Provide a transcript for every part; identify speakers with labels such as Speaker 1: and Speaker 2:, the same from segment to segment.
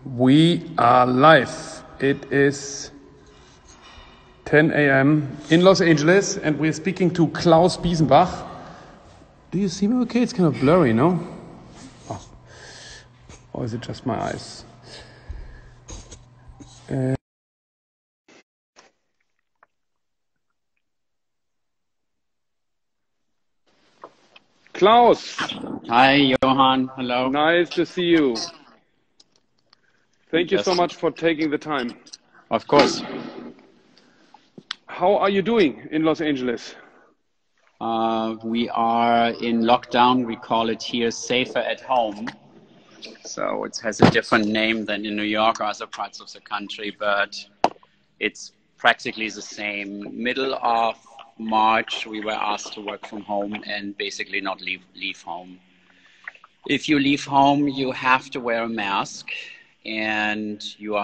Speaker 1: We are live. It is 10 a.m. in Los Angeles, and we're speaking to Klaus Biesenbach. Do you see me okay? It's kind of blurry, no? Oh. Or is it just my eyes? Klaus!
Speaker 2: Hi, Johan. Hello.
Speaker 1: Nice to see you. Thank you so much for taking the time.
Speaker 2: Of course.
Speaker 1: How are you doing in Los Angeles?
Speaker 2: We are in lockdown. We call it here safer at home. So it has a different name than in New York or other parts of the country, but it's practically the same. Middle of March, we were asked to work from home and basically not leave home. If you leave home, you have to wear a mask, and you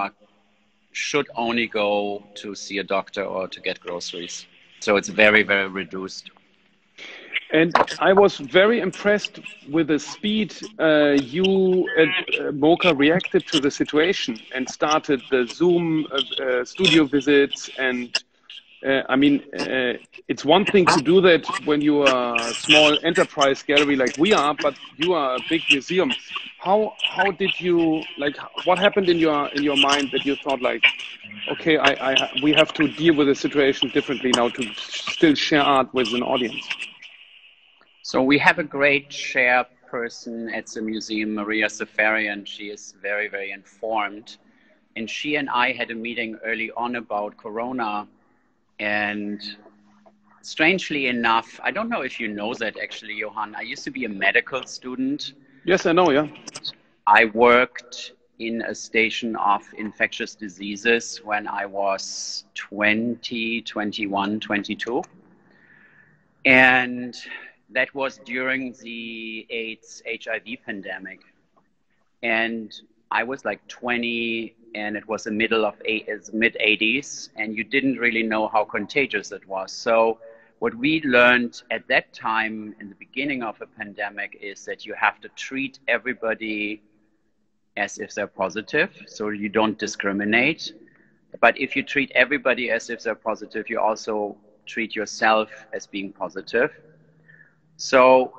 Speaker 2: should only go to see a doctor or to get groceries. So it's very, very reduced.
Speaker 1: And I was very impressed with the speed you at Mocha reacted to the situation and started the Zoom studio visits. And I mean, it's one thing to do that when you are a small enterprise gallery like we are, but you are a big museum. How did you, like, what happened in your mind that you thought, like, okay, we have to deal with the situation differently now to still share art with an audience?
Speaker 2: So we have a great chairperson at the museum, Maria Safari, and she is very, very informed. And she and I had a meeting early on about Corona. And strangely enough, I don't know if you know that actually, Johan, I used to be a medical student.
Speaker 1: Yes, I know, yeah.
Speaker 2: I worked in a station of infectious diseases when I was 20, 21, 22. And that was during the AIDS HIV pandemic. And I was like 20, and it was the middle of mid-80s, and you didn't really know how contagious it was. So what we learned at that time in the beginning of a pandemic is that you have to treat everybody as if they're positive, so you don't discriminate. But if you treat everybody as if they're positive, you also treat yourself as being positive. So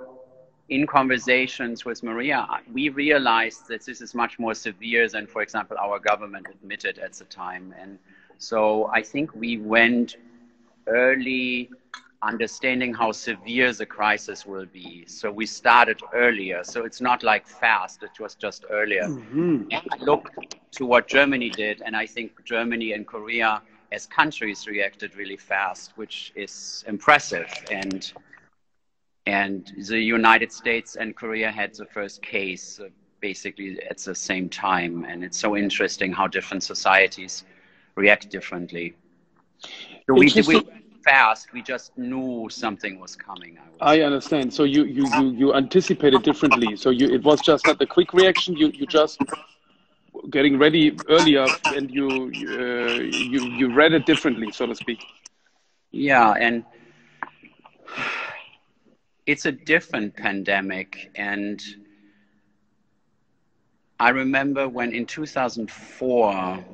Speaker 2: in conversations with Maria, we realized that this is much more severe than, for example, our government admitted at the time. And so I think we went early understanding how severe the crisis will be. So we started earlier. So it's not like fast, it was just earlier. Mm-hmm. And I looked to what Germany did, and I think Germany and Korea as countries reacted really fast, which is impressive. And the United States and Korea had the first case basically at the same time. And it's so interesting how different societies react differently. So we fast, we just knew something was coming.
Speaker 1: I understand. So you anticipated differently. So it was just not a quick reaction. You just getting ready earlier, and you read it differently, so to speak.
Speaker 2: Yeah, and it's a different pandemic. And I remember when in 2004,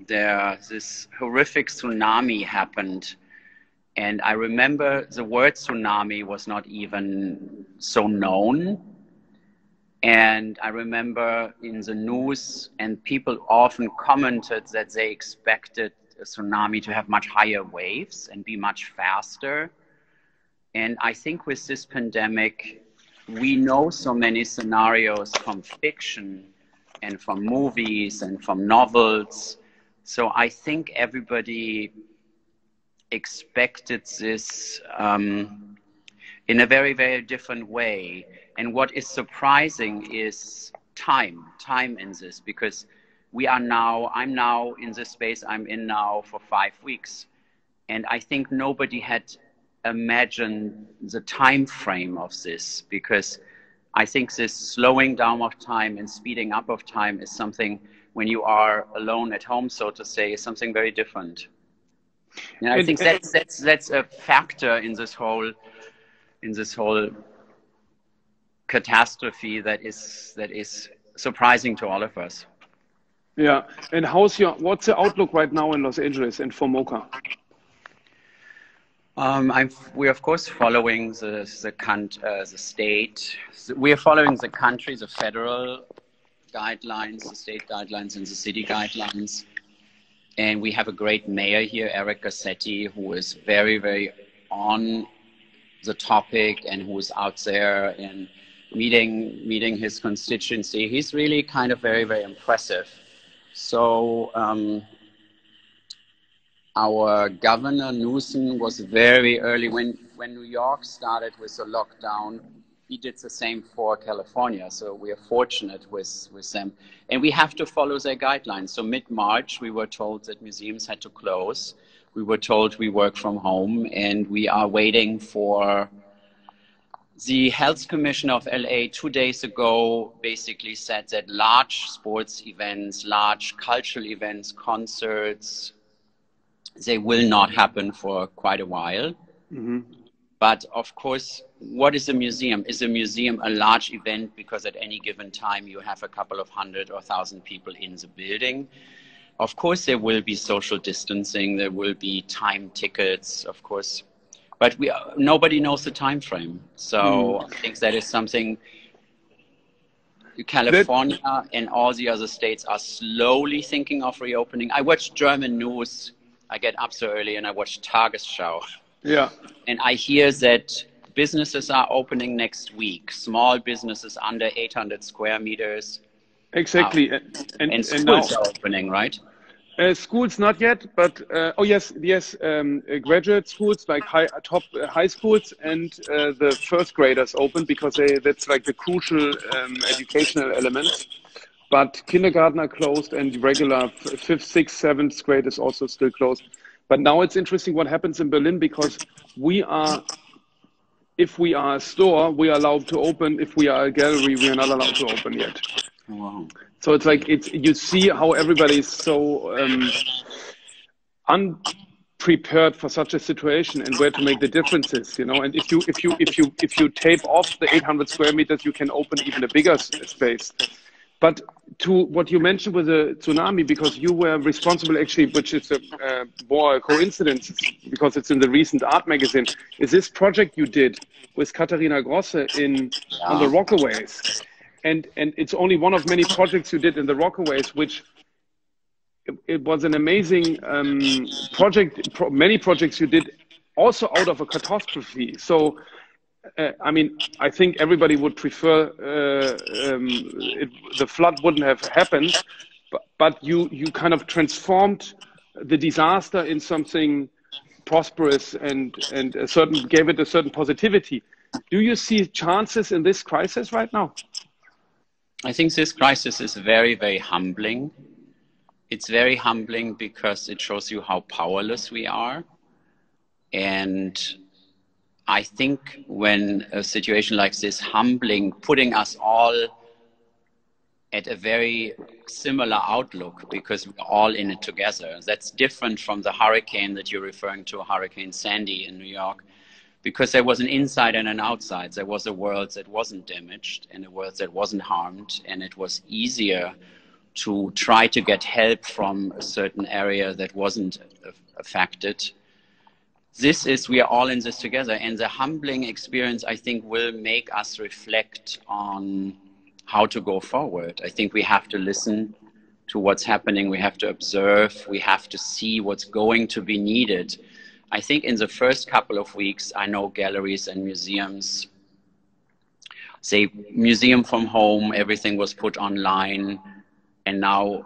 Speaker 2: this horrific tsunami happened. And I remember the word tsunami was not even so known. And I remember in the news, and people often commented that they expected a tsunami to have much higher waves and be much faster. And I think with this pandemic, we know so many scenarios from fiction and from movies and from novels. So I think everybody expected this in a very, very different way. And what is surprising is time in this, because I'm now in this space I'm in now for 5 weeks. And I think nobody had imagined the time frame of this, because I think this slowing down of time and speeding up of time is something, when you are alone at home, so to say, is something very different. And I think that's a factor in this whole catastrophe that is surprising to all of us.
Speaker 1: Yeah. And what's the outlook right now in Los Angeles and for Mocha?
Speaker 2: We're of course following the state. We are following the country, the federal guidelines, the state guidelines, and the city guidelines. And we have a great mayor here, Eric Garcetti, who is very, very on the topic and who is out there and meeting his constituency. He's really kind of very, very impressive. So our governor Newsom was very early when New York started with the lockdown. He did the same for California, so we are fortunate with them. And we have to follow their guidelines. So mid-March, we were told that museums had to close. We were told we work from home, and we are waiting for the Health Commissioner of LA 2 days ago basically said that large sports events, large cultural events, concerts, they will not happen for quite a while. Mm-hmm. But of course, what is a museum? Is a museum a large event because at any given time you have a couple of 100 or 1,000 people in the building? Of course, there will be social distancing. There will be time tickets, of course. But nobody knows the time frame. So I think that is something California and all the other states are slowly thinking of reopening. I watch German news. I get up so early and I watch Tagesschau. Yeah. And I hear that businesses are opening next week. Small businesses under 800 square meters.
Speaker 1: Exactly.
Speaker 2: And schools are opening, right?
Speaker 1: Schools not yet, but yes, graduate schools like top high schools and the first graders open because that's like the crucial educational element. But kindergarten are closed and regular 5th, 6th, 7th grade is also still closed. But now it's interesting what happens in Berlin because if we are a store, we are allowed to open. If we are a gallery, we are not allowed to open yet. Wow. So it's like you see how everybody is so unprepared for such a situation and where to make the differences, you know. And if you tape off the 800 square meters, you can open even a bigger space. But to what you mentioned with the tsunami, because you were responsible actually, which is more a coincidence because it's in the recent art magazine, is this project you did with Katharina Grosse on the Rockaways. And it's only one of many projects you did in the Rockaways, which it was an amazing project, many projects you did also out of a catastrophe. So I mean, I think everybody would prefer the flood wouldn't have happened, but you kind of transformed the disaster in something prosperous and gave it a certain positivity. Do you see chances in this crisis right now?
Speaker 2: I think this crisis is very, very humbling. It's very humbling because it shows you how powerless we are. And I think when a situation like this humbling, putting us all at a very similar outlook because we're all in it together. That's different from the hurricane that you're referring to, Hurricane Sandy in New York, because there was an inside and an outside. There was a world that wasn't damaged and a world that wasn't harmed, and it was easier to try to get help from a certain area that wasn't affected. We are all in this together, and the humbling experience, I think, will make us reflect on how to go forward. I think we have to listen to what's happening. We have to observe. We have to see what's going to be needed. I think in the first couple of weeks, I know galleries and museums, say museum from home, everything was put online, and now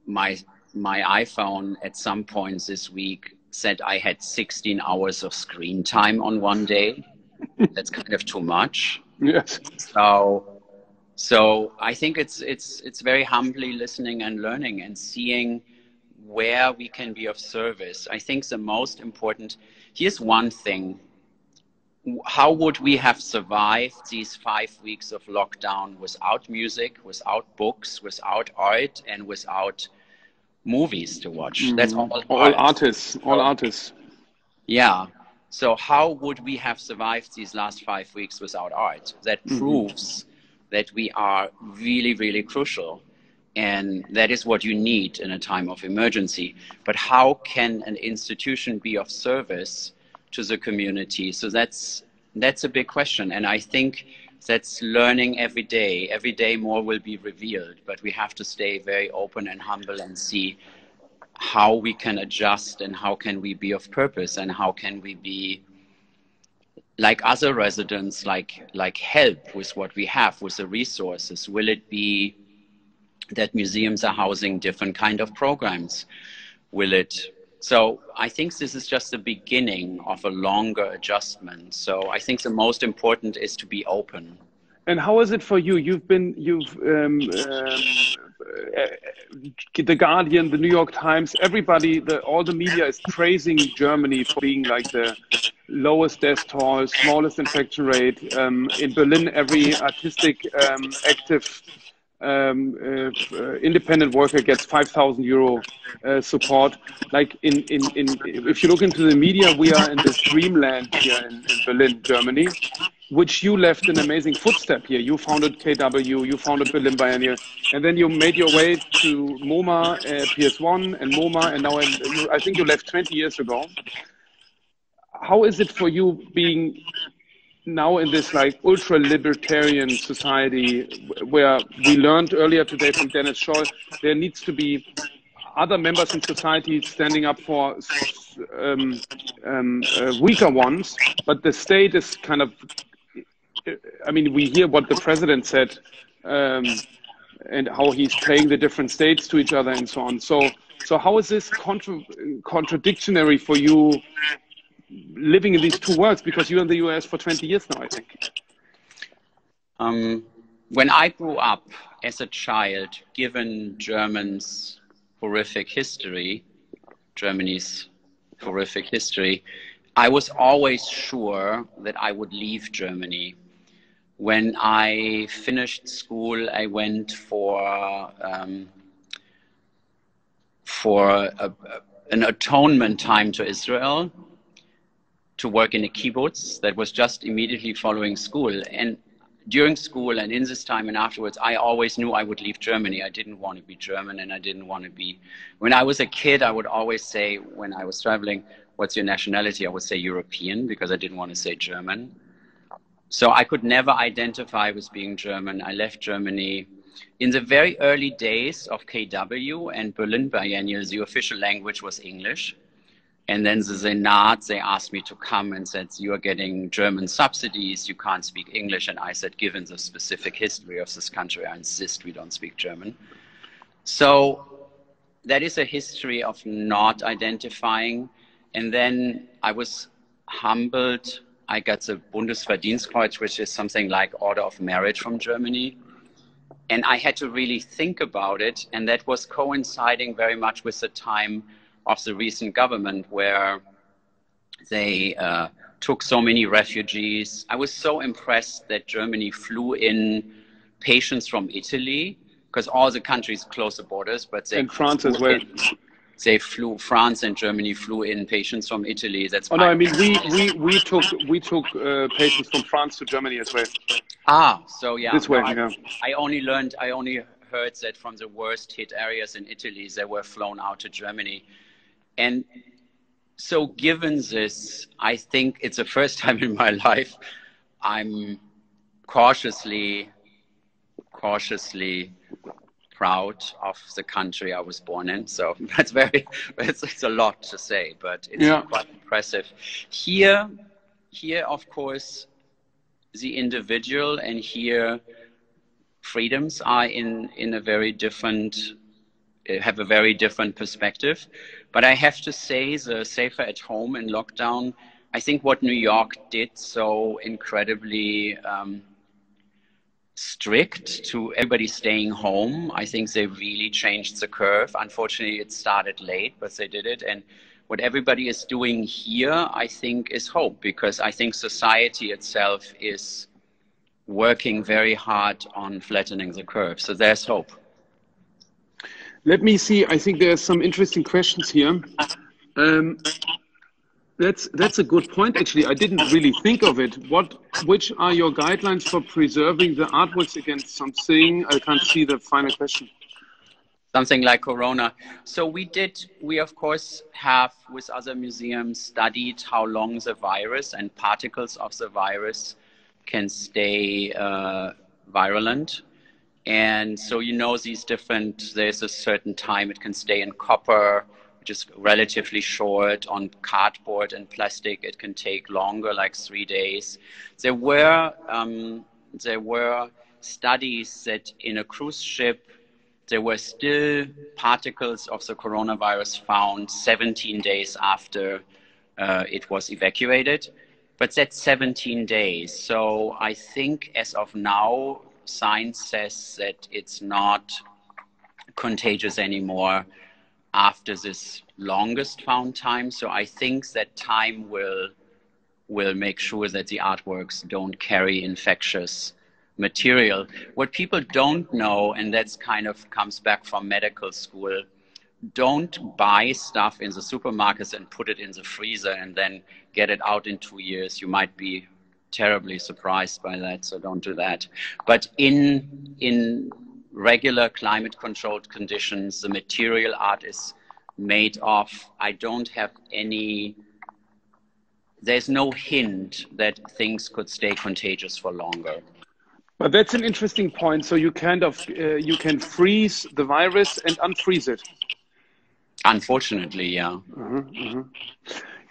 Speaker 2: my iPhone at some points this week said I had 16 hours of screen time on one day. That's kind of too much.
Speaker 1: Yes.
Speaker 2: So I think it's very humbly listening and learning and seeing where we can be of service. I think the most important, here's one thing. How would we have survived these 5 weeks of lockdown without music, without books, without art, and without movies to watch? That's all
Speaker 1: artists.
Speaker 2: Yeah. So how would we have survived these last 5 weeks without art? That proves that we are really, really crucial. And that is what you need in a time of emergency. But how can an institution be of service to the community? So that's a big question. And I think that's learning every day. Every day more will be revealed, but we have to stay very open and humble and see how we can adjust and how can we be of purpose and how can we be like other residents, like help with what we have, with the resources. Will it be that museums are housing different kind of programs? Will it? So I think this is just the beginning of a longer adjustment. So I think the most important is to be open.
Speaker 1: And how is it for you? The Guardian, the New York Times, everybody, all the media is praising Germany for being like the lowest death toll, smallest infection rate. In Berlin, every artistic, active independent worker gets 5,000 euro support. Like if you look into the media, we are in this dreamland here in Berlin, Germany, which you left an amazing footstep here. You founded KW, you founded Berlin Biennial, and then you made your way to MoMA, PS1 and MoMA, and now I think you left 20 years ago. How is it for you being now in this like ultra-libertarian society where we learned earlier today from Dennis Scholl, there needs to be other members in society standing up for weaker ones, but the state is kind of, I mean, we hear what the president said and how he's playing the different states to each other and so on. So how is this contradictory for you living in these two worlds, because you're in the US for 20 years now, I think?
Speaker 2: When I grew up as a child, given Germany's horrific history, I was always sure that I would leave Germany. When I finished school, I went for an atonement time to Israel, to work in a kibbutz that was just immediately following school. And during school and in this time and afterwards, I always knew I would leave Germany. I didn't want to be German, and I didn't want to be... When I was a kid, I would always say, when I was traveling, what's your nationality? I would say European, because I didn't want to say German. So I could never identify with being German. I left Germany. In the very early days of KW and Berlin Biennial, the official language was English. And then the Senat, they asked me to come and said, you are getting German subsidies, you can't speak English. And I said, given the specific history of this country, I insist we don't speak German. So that is a history of not identifying. And then I was humbled. I got the Bundesverdienstkreuz, which is something like Order of Merit from Germany. And I had to really think about it. And that was coinciding very much with the time of the recent government, where they took so many refugees. I was so impressed that Germany flew in patients from Italy, because all the countries close the borders, but they
Speaker 1: and France as well.
Speaker 2: France and Germany flew in patients from Italy. That's
Speaker 1: no, I mean we took patients from France to Germany as well.
Speaker 2: Ah, so yeah.
Speaker 1: This way,
Speaker 2: no,
Speaker 1: yeah.
Speaker 2: I only heard that from the worst hit areas in Italy, they were flown out to Germany. And so given this, I think it's the first time in my life I'm cautiously proud of the country I was born in. So that's it's a lot to say, but it's quite impressive. Here, of course, the individual and here freedoms are in a very different, have a very different perspective. But I have to say, the safer at home in lockdown, I think what New York did so incredibly strict to everybody staying home, I think they really changed the curve. Unfortunately, it started late, but they did it. And what everybody is doing here, I think, is hope, because I think society itself is working very hard on flattening the curve. So there's hope.
Speaker 1: Let me see. I think there are some interesting questions here. That's a good point, actually. I didn't really think of it. Which are your guidelines for preserving the artworks against something? I can't see the final question.
Speaker 2: Something like Corona. So we of course have with other museums studied how long the virus and particles of the virus can stay virulent. And so, these there's a certain time it can stay in copper, which is relatively short. On cardboard and plastic, it can take longer, like 3 days. There were studies that in a cruise ship, there were still particles of the coronavirus found 17 days after it was evacuated. But that's 17 days. So I think as of now, science says that it's not contagious anymore after this longest found time. So I think that time will make sure that the artworks don't carry infectious material. What people don't know, and that's kind of comes back from medical school, don't buy stuff in the supermarkets and put it in the freezer and then get it out in 2 years. You might be terribly surprised by that, so don't do that. But in regular climate-controlled conditions, the material art is made of, there's no hint that things could stay contagious for longer.
Speaker 1: But that's an interesting point. So you you can freeze the virus and unfreeze it.
Speaker 2: Unfortunately, yeah.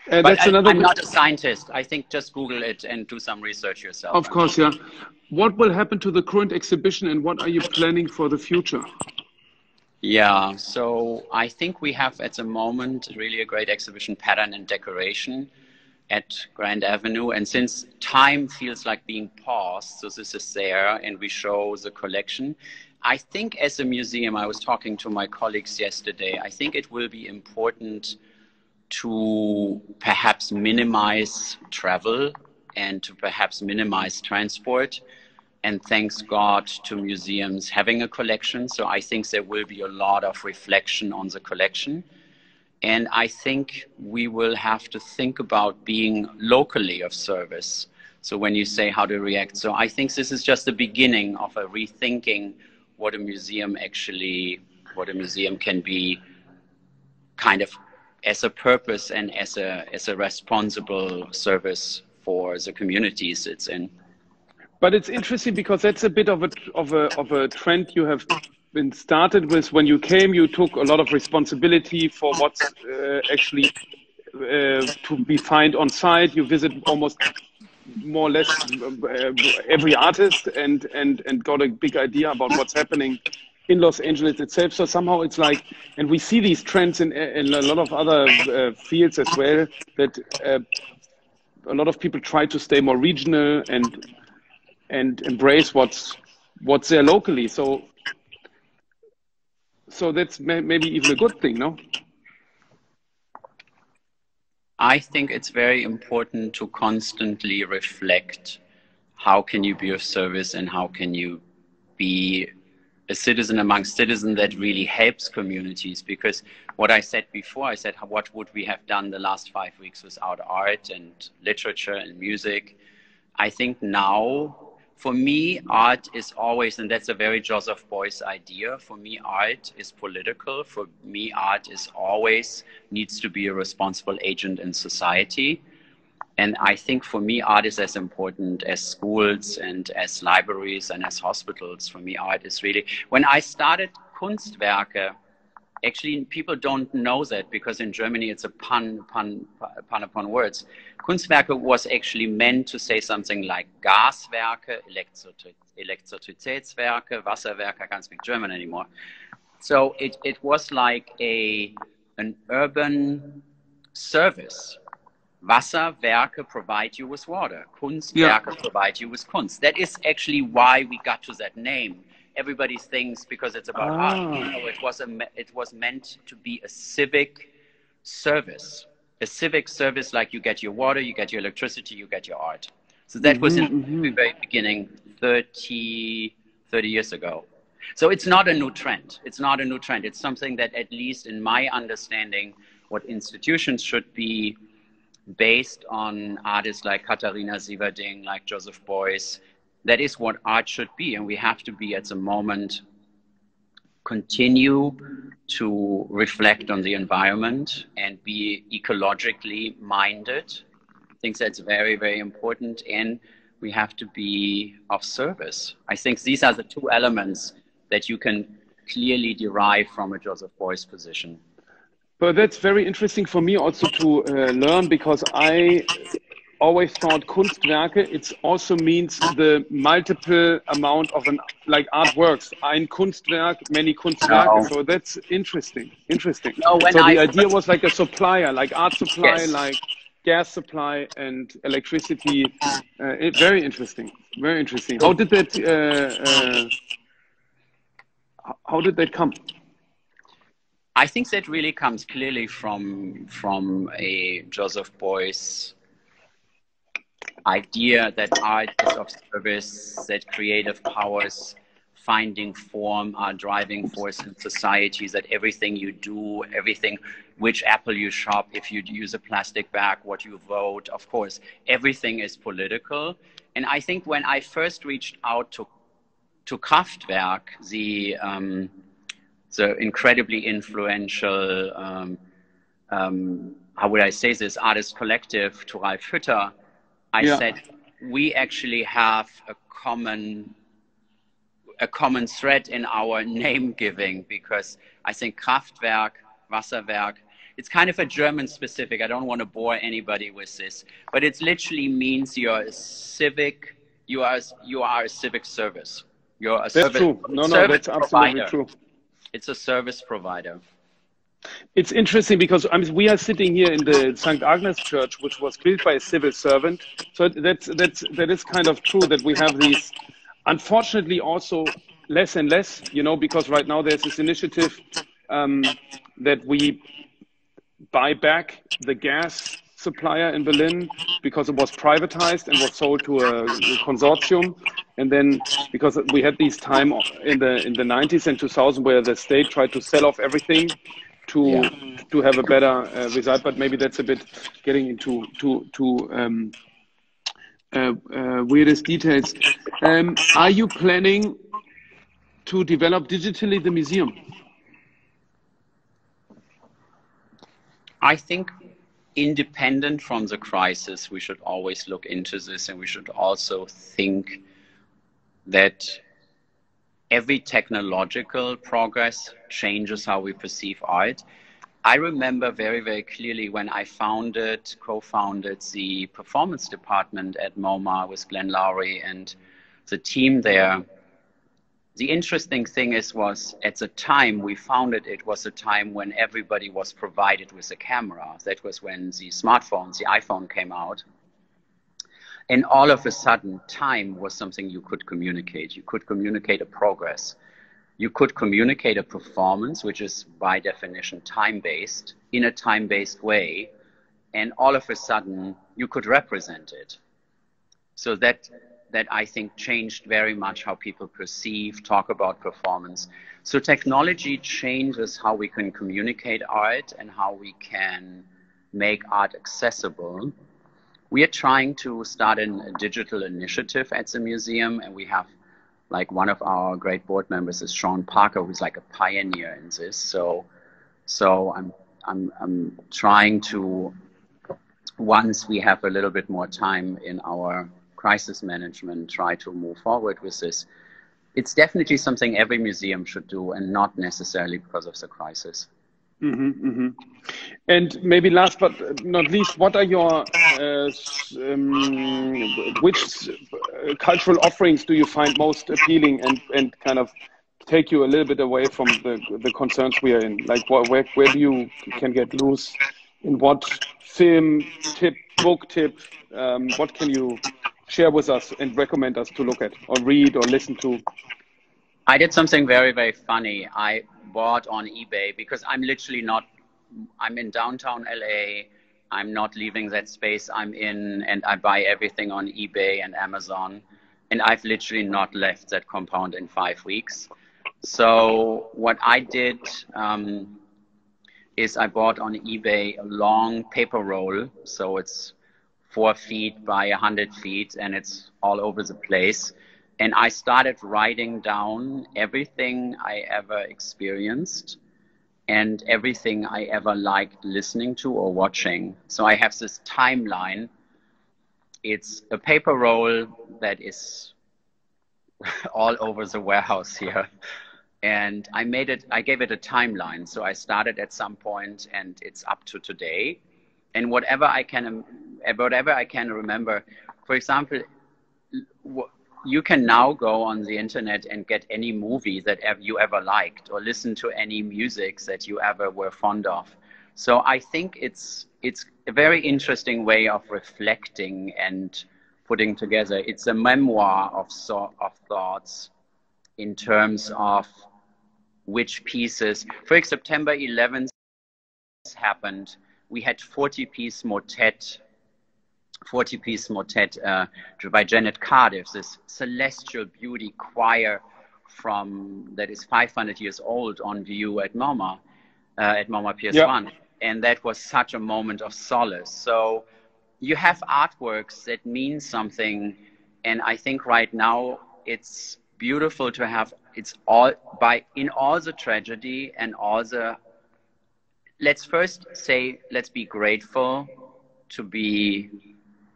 Speaker 1: But
Speaker 2: that's I'm not a scientist. I think just Google it and do some research yourself.
Speaker 1: Of course, yeah. What will happen to the current exhibition and what are you planning for the future?
Speaker 2: Yeah, so I think we have at the moment really a great exhibition, Pattern and Decoration, at Grand Avenue. And since time feels like being paused, so this is there and we show the collection. I think as a museum, I was talking to my colleagues yesterday, I think it will be important to perhaps minimize travel and to perhaps minimize transport. And thanks God to museums having a collection. So I think there will be a lot of reflection on the collection. And I think we will have to think about being locally of service. So when you say how to react, so I think this is just the beginning of a rethinking what a museum can be kind of as a purpose and as a responsible service for the communities it's in.
Speaker 1: But it's interesting because that's a bit of a trend you have been started with. When you came, you took a lot of responsibility for what's actually to be found on site. You visit almost more or less every artist and got a big idea about what's happening in Los Angeles itself. So somehow it's like, and we see these trends in a lot of other fields as well, that a lot of people try to stay more regional and embrace what's there locally. So that's maybe even a good thing, no?
Speaker 2: I think it's very important to constantly reflect how can you be of service and how can you be a citizen amongst citizens that really helps communities. Because what I said before, I said, what would we have done the last 5 weeks without art and literature and music? I think now, for me, art is always, and that's a very Joseph Beuys idea, for me, art is political. For me, art is always needs to be a responsible agent in society. And I think for me, art is as important as schools and as libraries and as hospitals. For me, art is really, when I started Kunstwerke, actually, people don't know that because in Germany it's a pun upon words. Kunstwerke was actually meant to say something like Gaswerke, Elektrizitätswerke, Wasserwerke. I can't speak German anymore. So it was like an urban service. Wasserwerke provide you with water. Kunstwerke provide you with Kunst. That is actually why we got to that name. Everybody thinks because it's about art. No, it was meant to be a civic service. A civic service, like you get your water, you get your electricity, you get your art. So that was in the very beginning, 30 years ago. So it's not a new trend. It's not a new trend. It's something that, at least in my understanding, what institutions should be based on artists like Katharina Sieverding, like Joseph Beuys. That is what art should be. And we have to be at the moment continue to reflect on the environment and be ecologically minded. I think that's very, very important. And we have to be of service. I think these are the two elements that you can clearly derive from a Joseph Beuys position.
Speaker 1: But that's very interesting for me also to learn, because I always thought Kunstwerke, it also means the multiple amount of like artworks. Ein Kunstwerk, many Kunstwerke.
Speaker 2: No.
Speaker 1: So that's interesting. Interesting.
Speaker 2: No,
Speaker 1: So the idea was like a supplier, like art supply,
Speaker 2: yes.
Speaker 1: like gas supply and electricity. Very interesting. Very interesting. How did that? How did that come?
Speaker 2: I think that really comes clearly from a Joseph Beuys idea that art is of service, that creative powers finding form are driving force in societies, that everything you do, everything, which apple you shop, if you use a plastic bag, what you vote, of course, everything is political. And I think when I first reached out to Kraftwerk, the incredibly influential, how would I say this, artist collective, to Ralf Hütter, I said, we actually have a common thread in our name giving, because I think Kraftwerk, Wasserwerk, it's kind of a German specific. I don't want to bore anybody with this, but it literally means you're a civic, you are a civic service. You're a
Speaker 1: that's true. No, that's absolutely true.
Speaker 2: It's a service provider.
Speaker 1: It's interesting because we are sitting here in the St. Agnes Church, which was built by a civil servant. So that is kind of true that we have these, unfortunately also less and less, because right now there's this initiative that we buy back the gas supplier in Berlin because it was privatized and was sold to a consortium. And then because we had this time in the 90s and 2000 where the state tried to sell off everything to have a better result, but maybe that's a bit getting into weirdest details. Are you planning to develop digitally the museum?
Speaker 2: I think independent from the crisis, we should always look into this, and we should also think that every technological progress changes how we perceive art. I remember very, very clearly when I co-founded the performance department at MoMA with Glenn Lowry and the team there. The interesting thing was at the time we founded it was a time when everybody was provided with a camera. That was when the smartphones, the iPhone came out. And all of a sudden, time was something you could communicate. You could communicate a progress. You could communicate a performance, which is by definition time-based, in a time-based way. And all of a sudden, you could represent it. So that I think changed very much how people perceive, talk about performance. So technology changes how we can communicate art and how we can make art accessible. We are trying to start a digital initiative at the museum, and we have, like, one of our great board members is Sean Parker, who's like a pioneer in this. So I'm trying to, once we have a little bit more time in our crisis management, try to move forward with this. It's definitely something every museum should do, and not necessarily because of the crisis.
Speaker 1: Mm-hmm, mm-hmm. And maybe last but not least, what are your which cultural offerings do you find most appealing and kind of take you a little bit away from the concerns we are in? Like where do you can get loose? In what film tip, book tip, what can you share with us and recommend us to look at or read or listen to?
Speaker 2: I did something very, very funny. I bought on eBay because I'm literally I'm in downtown LA. I'm not leaving that space I'm in, and I buy everything on eBay and Amazon. And I've literally not left that compound in 5 weeks. So what I did is I bought on eBay a long paper roll. So it's 4 feet by 100 feet, and it's all over the place. And I started writing down everything I ever experienced and everything I ever liked listening to or watching. So I have this timeline. It's a paper roll that is all over the warehouse here. And I gave it a timeline. So I started at some point and it's up to today. And whatever I can remember, for example, you can now go on the internet and get any movie that you ever liked or listen to any music that you ever were fond of. So I think it's a very interesting way of reflecting and putting together. It's a memoir of thoughts in terms of which pieces. For example, September 11th happened. We had 40-piece motet by Janet Cardiff, this celestial beauty choir that is 500 years old on view at MoMA PS1. And that was such a moment of solace. So you have artworks that mean something. And I think right now it's beautiful to have, in all the tragedy and all the, let's first say, let's be grateful to be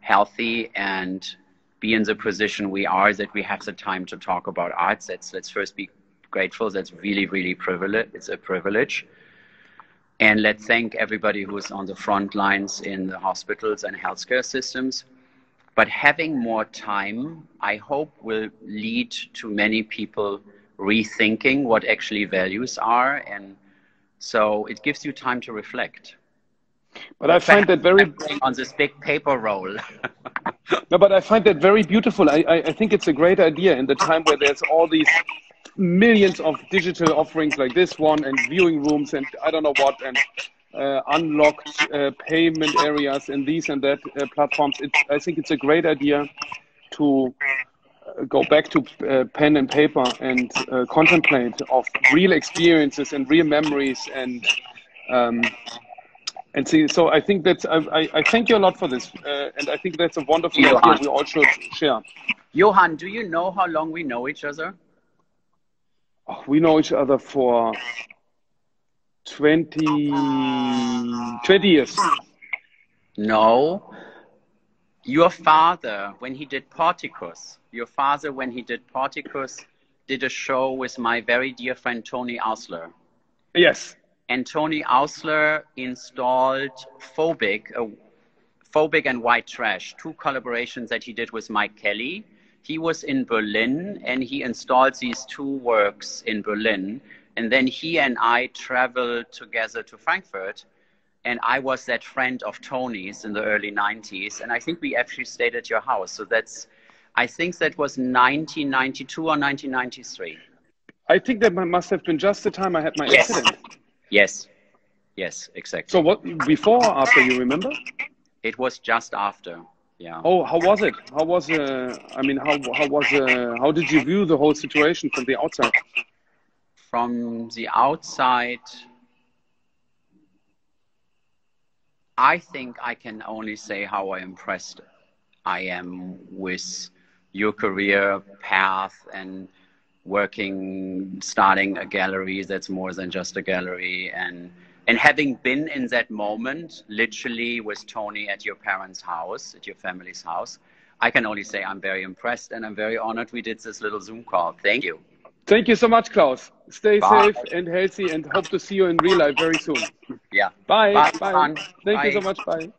Speaker 2: healthy and be in the position we are, that we have the time to talk about arts. Let's first be grateful. That's really, really privilege. It's a privilege. And let's thank everybody who's on the front lines in the hospitals and healthcare systems. But having more time, I hope, will lead to many people rethinking what actually values are. And so it gives you time to reflect.
Speaker 1: But I find that very
Speaker 2: on this big paper roll.
Speaker 1: No, but I find that very beautiful. I think it's a great idea in the time where there's all these millions of digital offerings like this one and viewing rooms and I don't know what and unlocked payment areas and these and that platforms. I think it's a great idea to go back to pen and paper and contemplate of real experiences and real memories and see. So I think that's I thank you a lot for this, and I think that's a wonderful idea we all should share.
Speaker 2: Johan, do you know how long we know each other?
Speaker 1: Oh, we know each other for 20 years.
Speaker 2: No. Your father, when he did Porticus, did a show with my very dear friend Tony Ausler.
Speaker 1: Yes.
Speaker 2: And Tony Ausler installed Phobic and White Trash, 2 collaborations that he did with Mike Kelly. He was in Berlin and he installed these 2 works in Berlin. And then he and I traveled together to Frankfurt. And I was that friend of Tony's in the early 90s. And I think we actually stayed at your house. So I think that was 1992 or 1993.
Speaker 1: I think that must have been just the time I had my accident.
Speaker 2: Yes, exactly.
Speaker 1: So what, before or after, you remember?
Speaker 2: It was just after, yeah.
Speaker 1: Oh, how was it? How was how did you view the whole situation from the outside?
Speaker 2: From the outside, I think I can only say how impressed I am with your career path and starting a gallery that's more than just a gallery, and having been in that moment, literally with Tony at your parents' house, at your family's house, I can only say I'm very impressed and I'm very honored we did this little Zoom call. Thank you.
Speaker 1: Thank you so much, Klaus. Stay safe and healthy and hope to see you in real life very soon.
Speaker 2: Yeah.
Speaker 1: Bye.
Speaker 2: Bye.
Speaker 1: Thank you so much. Bye.